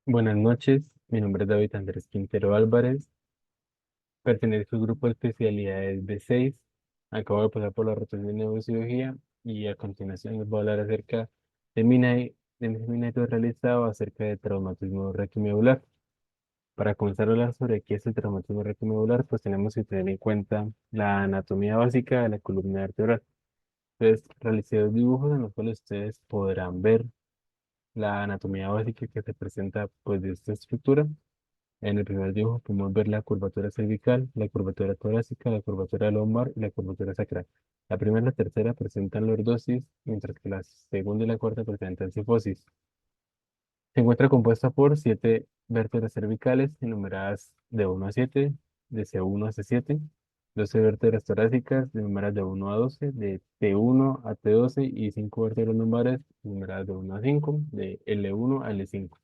Buenas noches, mi nombre es David Andrés Quintero Álvarez, pertenezco al grupo de especialidades B6, acabo de pasar por la rotación de neurocirugía y a continuación les voy a hablar acerca de mi seminario realizado acerca de traumatismo requimodular. Para comenzar a hablar sobre qué es el traumatismo requimodular, pues tenemos que tener en cuenta la anatomía básica de la columna vertebral. Entonces, realicé dos dibujos en los cuales ustedes podrán ver la anatomía básica que se presenta pues de esta estructura. En el primer dibujo podemos ver la curvatura cervical, la curvatura torácica, la curvatura lumbar y la curvatura sacral. La primera y la tercera presentan lordosis, mientras que la segunda y la cuarta presentan cifosis. Se encuentra compuesta por 7 vértebras cervicales enumeradas de 1 a 7, de C1 a C7, 12 vértebras torácicas numeradas de 1 a 12, de T1 a T12 y 5 vértebras lumbares numeradas de 1 a 5, de L1 a L5.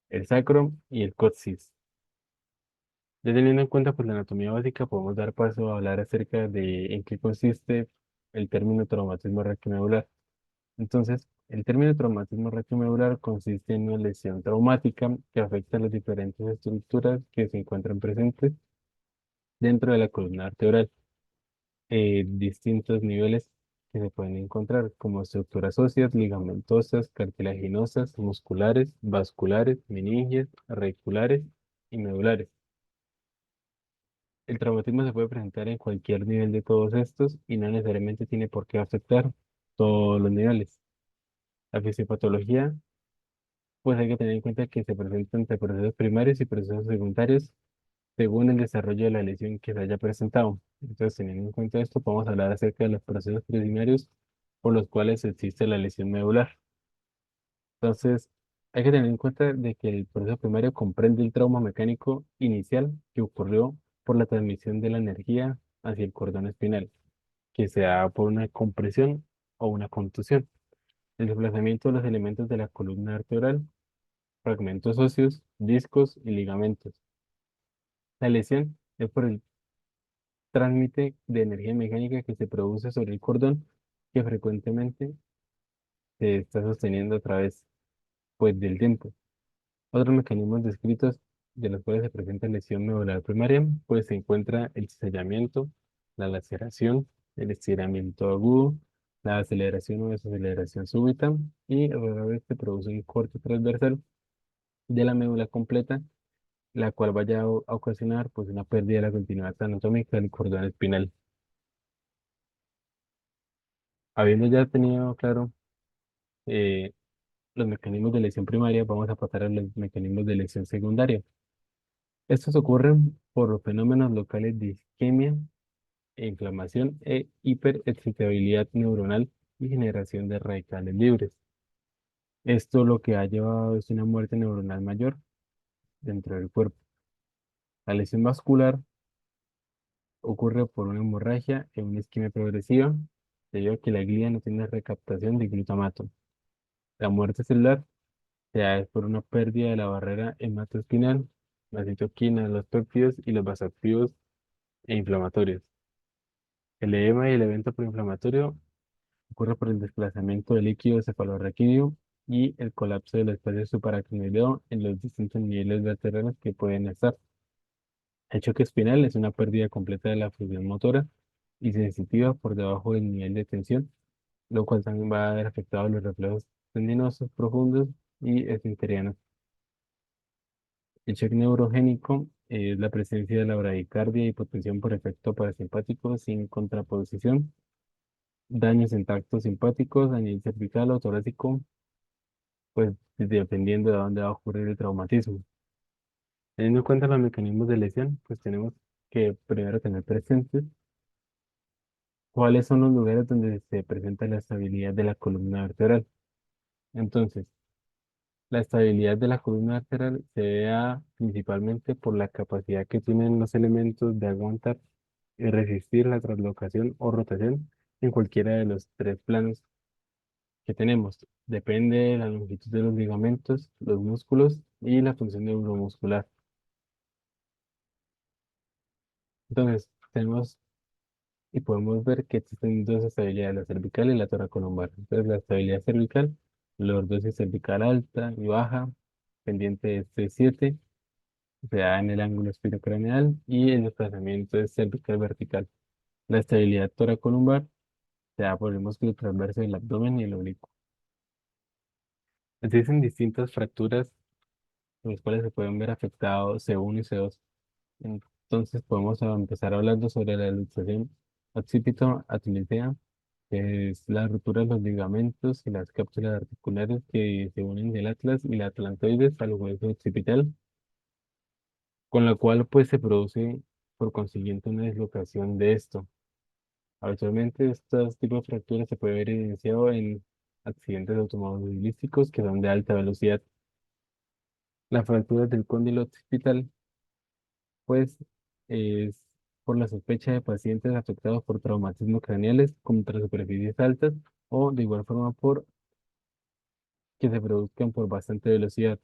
El sacro y el coxis. Ya teniendo en cuenta pues, la anatomía básica, podemos dar paso a hablar acerca de en qué consiste el término traumatismo requimodular. Entonces, el término traumatismo requimodular consiste en una lesión traumática que afecta a las diferentes estructuras que se encuentran presentes dentro de la columna vertebral, distintos niveles que se pueden encontrar como estructuras óseas, ligamentosas, cartilaginosas, musculares, vasculares, meninges, auriculares y medulares. El traumatismo se puede presentar en cualquier nivel de todos estos y no necesariamente tiene por qué afectar todos los niveles. La fisiopatología, pues hay que tener en cuenta que se presenta entre procesos primarios y procesos secundarios según el desarrollo de la lesión que se haya presentado. Entonces, teniendo en cuenta esto, podemos hablar acerca de los procesos primarios por los cuales existe la lesión medular. Entonces, hay que tener en cuenta de que el proceso primario comprende el trauma mecánico inicial que ocurrió por la transmisión de la energía hacia el cordón espinal, que se da por una compresión o una contusión. El desplazamiento de los elementos de la columna vertebral, fragmentos óseos, discos y ligamentos. La lesión es por el tránsmite de energía mecánica que se produce sobre el cordón, que frecuentemente se está sosteniendo a través pues, del tiempo. Otros mecanismos descritos de los cuales se presenta lesión medular primaria, pues se encuentra el cizallamiento, la laceración, el estiramiento agudo, la aceleración o desaceleración súbita y rara vez se produce un corte transversal de la médula completa, la cual vaya a ocasionar pues una pérdida de la continuidad anatómica del cordón espinal. Habiendo ya tenido claro eh, los mecanismos de lesión primaria, vamos a pasar a los mecanismos de lesión secundaria. Estos ocurren por fenómenos locales de isquemia, inflamación e hiperexcitabilidad neuronal y generación de radicales libres. Esto lo que ha llevado es una muerte neuronal mayor dentro del cuerpo. La lesión vascular ocurre por una hemorragia en una isquemia progresiva debido a que la glía no tiene recaptación de glutamato. La muerte celular se da por una pérdida de la barrera hematoespinal, la citoquina, los péptidos y los vasoactivos e inflamatorios. El edema y el evento proinflamatorio ocurre por el desplazamiento del líquido cefalorraquídeo y el colapso del espacio subaracnoideo en los distintos niveles vertebrales que pueden estar. El choque espinal es una pérdida completa de la función motora y sensitiva por debajo del nivel de tensión, lo cual también va a haber afectado los reflejos tendinosos profundos y esfinterianos. El shock neurogénico es la presencia de la bradicardia y hipotensión por efecto parasimpático sin contraposición, daños en tractos simpáticos a nivel cervical o torácico, pues dependiendo de dónde va a ocurrir el traumatismo. Teniendo en cuenta los mecanismos de lesión, pues tenemos que primero tener presentes cuáles son los lugares donde se presenta la estabilidad de la columna vertebral. Entonces, la estabilidad de la columna vertebral se da principalmente por la capacidad que tienen los elementos de aguantar y resistir la translocación o rotación en cualquiera de los tres planos que tenemos. Depende de la longitud de los ligamentos, los músculos y la función neuromuscular. Entonces, tenemos y podemos ver que existen dos estabilidades, la cervical y la toracolumbar. Entonces, la estabilidad cervical, lordosis cervical alta y baja, pendiente de este 7 se da en el ángulo espinocraneal y el desplazamiento es cervical vertical. La estabilidad toracolumbar se da por el músculo transverso del abdomen y el oblicuo. Existen distintas fracturas en las cuales se pueden ver afectados C1 y C2. Entonces podemos empezar hablando sobre la luxación occipito-atlicea, que es la ruptura de los ligamentos y las cápsulas articulares que se unen del atlas y la atlantoides al hueso occipital, con la cual pues se produce por consiguiente una dislocación de esto. Habitualmente estos tipos de fracturas se puede ver evidenciado en accidentes automovilísticos que son de alta velocidad. La fractura del cóndilo occipital pues es por la sospecha de pacientes afectados por traumatismos craneales contra superficies altas o de igual forma por que se produzcan por bastante velocidad,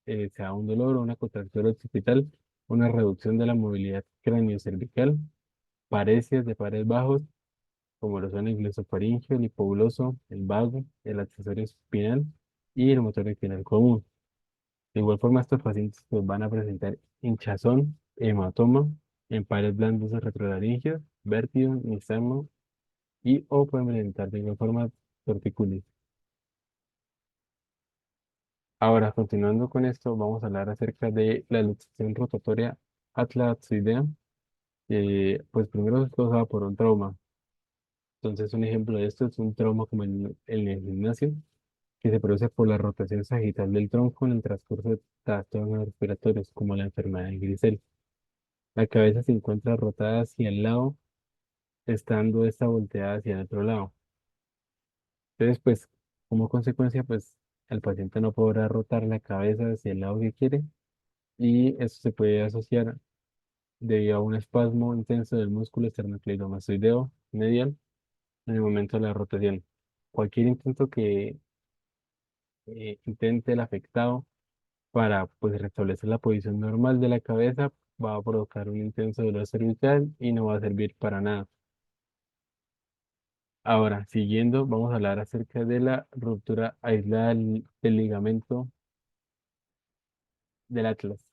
sea un dolor o una contractura occipital, una reducción de la movilidad craniocervical, parecias de pares bajos, como lo son el glosofaringeo, el hipoglosso, el vago, el accesorio espinal y el motor espinal común. De igual forma, estos pacientes pues, van a presentar hinchazón, hematoma, en pares blandos retrolaringeos, vértigo, nistagmo y o pueden presentar de igual forma tortícolis. Ahora, continuando con esto, vamos a hablar acerca de la luxación rotatoria atlazoidea, pues primero es causada por un trauma. Entonces, un ejemplo de esto es un trauma como en el gimnasio, que se produce por la rotación sagital del tronco en el transcurso de trastornos respiratorios, como la enfermedad de Grisel. La cabeza se encuentra rotada hacia el lado, estando esta volteada hacia el otro lado. Entonces, pues, como consecuencia, pues, el paciente no podrá rotar la cabeza hacia el lado que quiere y eso se puede asociar debido a un espasmo intenso del músculo esternocleidomastoideo medial en el momento de la rotación. Cualquier intento que intente el afectado para, pues, restablecer la posición normal de la cabeza va a provocar un intenso dolor cervical y no va a servir para nada. Ahora, siguiendo, vamos a hablar acerca de la ruptura aislada del ligamento del atlas,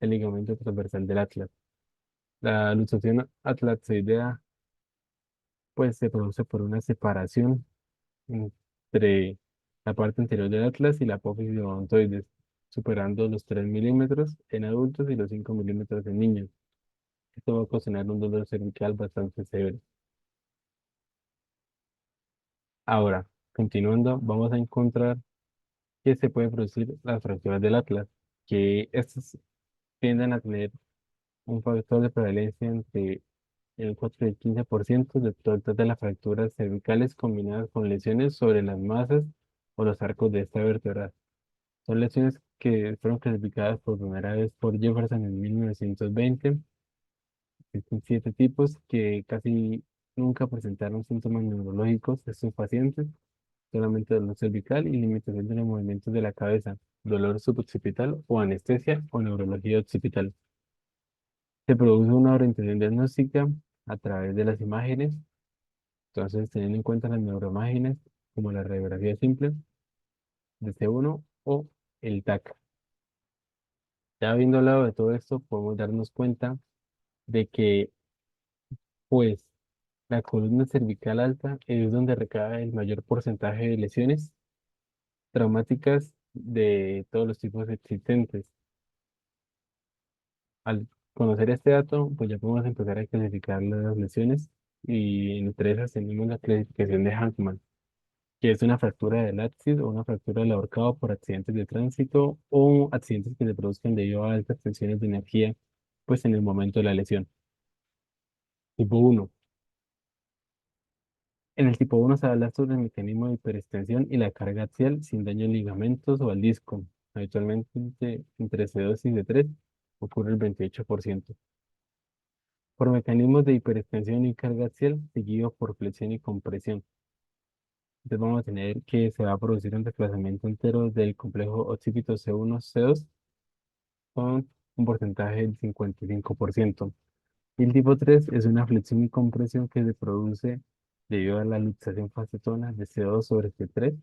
el ligamento transversal del atlas. La luxación atlazoidea, pues, se produce por una separación entre la parte anterior del atlas y la apófisis odontoides, superando los 3 milímetros en adultos y los 5 milímetros en niños. Esto va a ocasionar un dolor cervical bastante severo. Ahora, continuando, vamos a encontrar que se puede producir las fracturas del atlas, que estas tienden a tener un factor de prevalencia entre el 4 y el 15% de total de las fracturas cervicales combinadas con lesiones sobre las masas o los arcos de esta vértebra. Son lesiones que fueron clasificadas por primera vez por Jefferson en 1920. Existen 7 tipos que casi nunca presentaron síntomas neurológicos de estos pacientes, solamente dolor cervical y limitación de los movimientos de la cabeza, dolor suboccipital o anestesia o neurología occipital. Se produce una orientación diagnóstica a través de las imágenes, entonces teniendo en cuenta las neuroimágenes como la radiografía simple de C1 o el TAC. Ya habiendo hablado de todo esto, podemos darnos cuenta de que, pues, la columna cervical alta es donde recae el mayor porcentaje de lesiones traumáticas de todos los tipos existentes. Al conocer este dato, pues ya podemos empezar a clasificar las lesiones y entre esas tenemos la clasificación de Hankman, que es una fractura del ábside o una fractura del ahorcado por accidentes de tránsito o accidentes que se produzcan debido a altas tensiones de energía, pues en el momento de la lesión. Tipo 1. En el tipo 1 se habla sobre el mecanismo de hiperextensión y la carga axial sin daño a ligamentos o al disco. Habitualmente entre C2 y C3 ocurre el 28%. Por mecanismos de hiperextensión y carga axial, seguido por flexión y compresión. Entonces vamos a tener que se va a producir un desplazamiento entero del complejo occipito C1, C2 con un porcentaje del 55%. Y el tipo 3 es una flexión y compresión que se produce debido a la luxación facetona de C2 sobre C3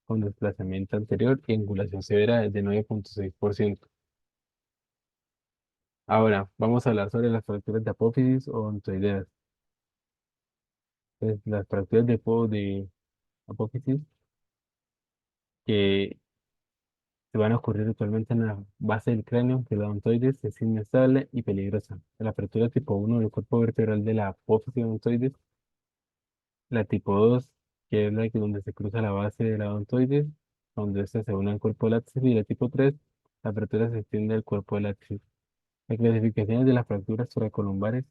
con desplazamiento anterior y angulación severa de 9,6%. Ahora, vamos a hablar sobre las fracturas de apófisis o ontoideas. Pues, las fracturas de apófisis que se van a ocurrir actualmente en la base del cráneo, que la odontoides es inestable y peligrosa. La fractura tipo 1 del cuerpo vertebral de la apófisis odontoides, la tipo 2, que es la que donde se cruza la base de la odontoides, donde ésta se une al cuerpo látex, y la tipo 3, la fractura se extiende al cuerpo látex. Las clasificaciones de las fracturas supracolumbares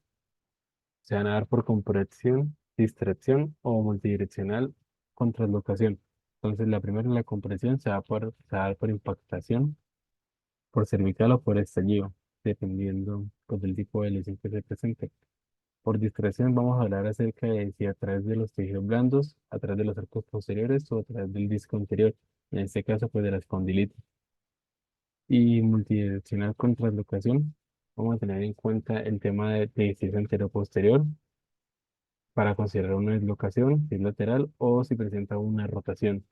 se van a dar por compresión, distracción o multidireccional con translocación. Entonces, la primera, la compresión, se va a dar por impactación, por cervical o por estallido, dependiendo pues, del tipo de lesión que se presente. Por distracción vamos a hablar acerca de si a través de los tejidos blandos, a través de los arcos posteriores o a través del disco anterior, en este caso pues de la espondilitis. Y multidireccional con translocación, vamos a tener en cuenta el tema de si es anterior-posterior para considerar una dislocación, si es lateral o si presenta una rotación.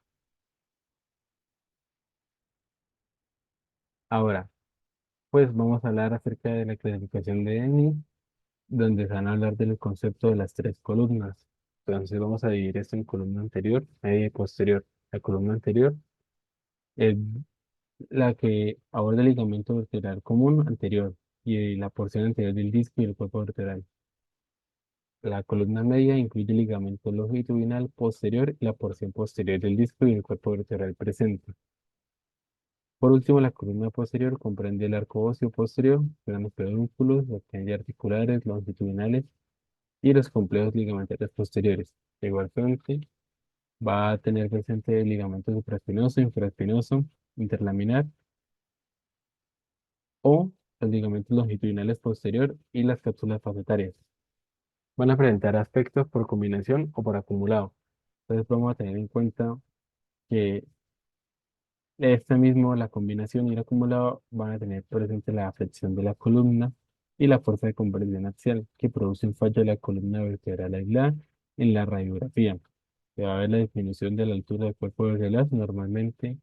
Ahora, pues vamos a hablar acerca de la clasificación de Eni, donde se van a hablar del concepto de las tres columnas. Entonces vamos a dividir esto en columna anterior, media y posterior. La columna anterior es la que aborda el ligamento vertebral común anterior y la porción anterior del disco y el cuerpo vertebral. La columna media incluye el ligamento longitudinal posterior y la porción posterior del disco y el cuerpo vertebral presente. Por último, la columna posterior comprende el arco óseo posterior, que son los pedúnculos, los canales articulares, longitudinales y los complejos ligamentarios posteriores. De igual frente, va a tener presente el ligamento supraespinoso, infraespinoso, interlaminar o los ligamentos longitudinales posterior y las cápsulas facetarias. Van a presentar aspectos por combinación o por acumulado. Entonces vamos a tener en cuenta que este mismo, la combinación y el acumulado van a tener presente la flexión de la columna y la fuerza de compresión axial que produce un fallo de la columna vertebral aislada en la radiografía. Se va a ver la disminución de la altura del cuerpo vertebral. Normalmente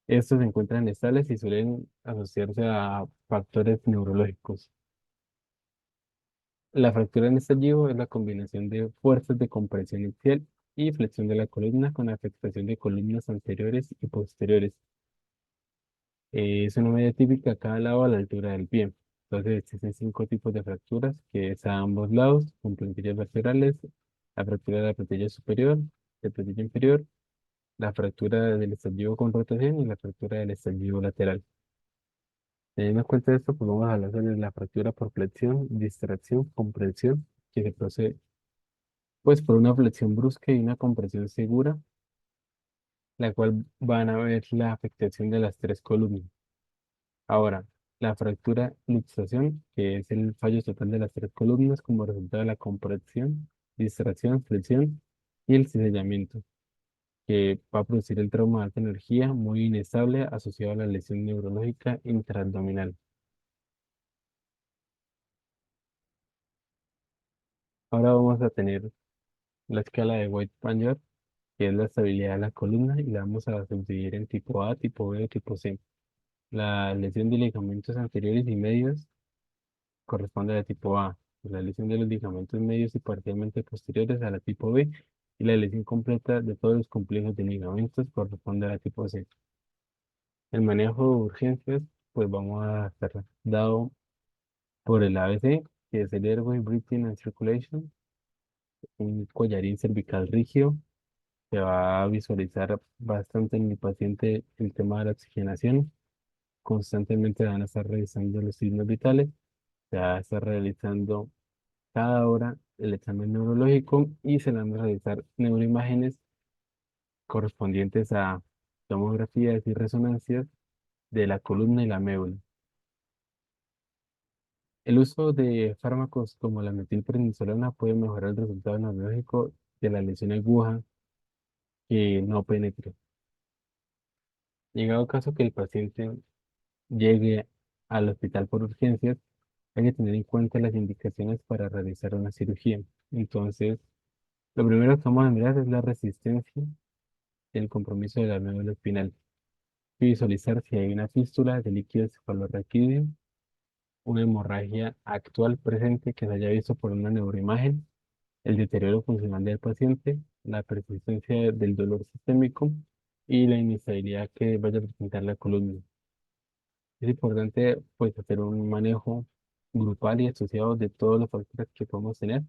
estos se encuentran estables y suelen asociarse a factores neurológicos. La fractura en estallido es la combinación de fuerzas de compresión axial y flexión de la columna con afectación de columnas anteriores y posteriores. Es una medida típica a cada lado a la altura del pie. Entonces existen 5 tipos de fracturas, que es a ambos lados, con plantillas laterales, la fractura de la plantilla superior, de plantilla inferior, la fractura del estallido con rotación y la fractura del estallido lateral. Teniendo en cuenta esto, pues vamos a hablar sobre la fractura por flexión, distracción, compresión, que se procede pues por una flexión brusca y una compresión segura, la cual van a ver la afectación de las tres columnas. Ahora, la fractura luxación, que es el fallo total de las tres columnas como resultado de la compresión, distracción, flexión y el cizallamiento, que va a producir el trauma de alta energía muy inestable asociado a la lesión neurológica intraabdominal. Ahora vamos a tener la escala de White-Payer, que es la estabilidad de la columna, y la vamos a subdividir en tipo A, tipo B o tipo C. La lesión de ligamentos anteriores y medios corresponde a la tipo A, la lesión de los ligamentos medios y parcialmente posteriores a la tipo B, y la lesión completa de todos los complejos de ligamentos corresponde a la tipo C. El manejo de urgencias, pues vamos a estar dado por el ABC, que es el Airway, Breathing and Circulation, un collarín cervical rígido. Se va a visualizar bastante en el paciente el tema de la oxigenación. Constantemente van a estar revisando los signos vitales. Se va a estar realizando cada hora el examen neurológico y se le van a realizar neuroimágenes correspondientes a tomografías y resonancias de la columna y la médula. El uso de fármacos como la metilprednisolona puede mejorar el resultado neurológico de la lesión aguda que no penetre. Llegado caso que el paciente llegue al hospital por urgencias, hay que tener en cuenta las indicaciones para realizar una cirugía. Entonces, lo primero que vamos a mirar es la resistencia y el compromiso de la médula espinal. Y visualizar si hay una fístula de líquido cefalorraquídeo, una hemorragia actual presente que se haya visto por una neuroimagen, el deterioro funcional del paciente, la persistencia del dolor sistémico y la inestabilidad que vaya a presentar la columna. Es importante pues hacer un manejo grupal y asociado de todos los factores que podemos tener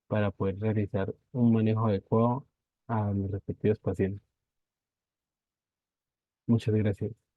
para poder realizar un manejo adecuado a los respectivos pacientes. Muchas gracias.